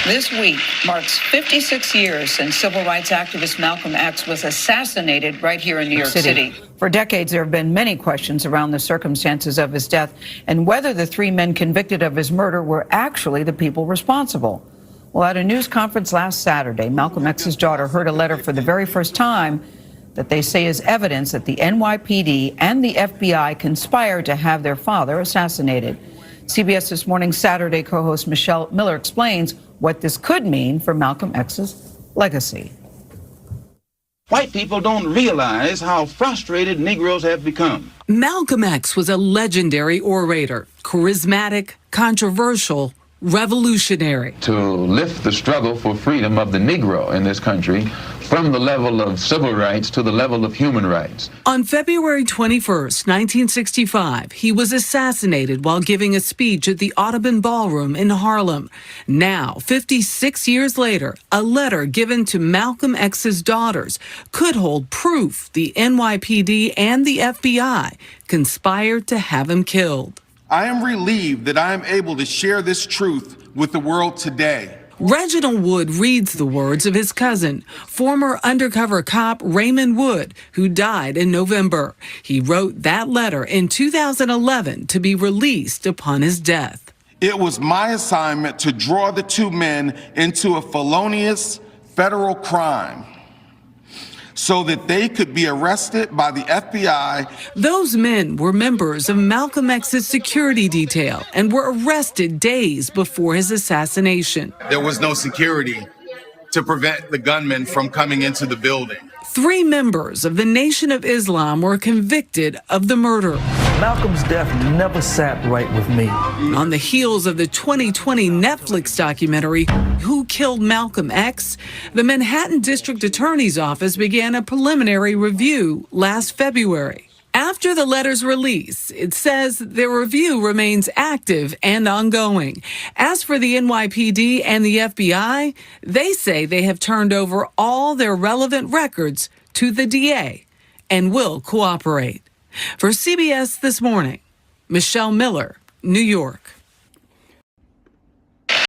This week marks 56 years since civil rights activist Malcolm X was assassinated right here in New York City. For decades, there have been many questions around the circumstances of his death and whether the three men convicted of his murder were actually the people responsible. Well, at a news conference last Saturday, Malcolm X's daughter heard a letter for the very first time that they say is evidence that the NYPD and the FBI conspired to have their father assassinated. CBS This Morning Saturday co-host Michelle Miller explains what this could mean for Malcolm X's legacy. White people don't realize how frustrated Negroes have become. Malcolm X was a legendary orator, charismatic, controversial, revolutionary. To lift the struggle for freedom of the Negro in this country from the level of civil rights to the level of human rights. On February 21st, 1965, he was assassinated while giving a speech at the Audubon Ballroom in Harlem. Now, 56 years later, a letter given to Malcolm X's daughters could hold proof the NYPD and the FBI conspired to have him killed. I am relieved that I am able to share this truth with the world today. Reginald Wood reads the words of his cousin, former undercover cop Raymond Wood, who died in November. He wrote that letter in 2011 to be released upon his death. It was my assignment to draw the two men into a felonious federal crime so that they could be arrested by the FBI. Those men were members of Malcolm X's security detail and were arrested days before his assassination. There was no security to prevent the gunmen from coming into the building. 3 members of the Nation of Islam were convicted of the murder. Malcolm's death never sat right with me. On the heels of the 2020 Netflix documentary, Who Killed Malcolm X?, the Manhattan District Attorney's Office began a preliminary review last February. After the letter's release, it says their review remains active and ongoing. As for the NYPD and the FBI, they say they have turned over all their relevant records to the DA and will cooperate. For CBS This Morning, Michelle Miller, New York.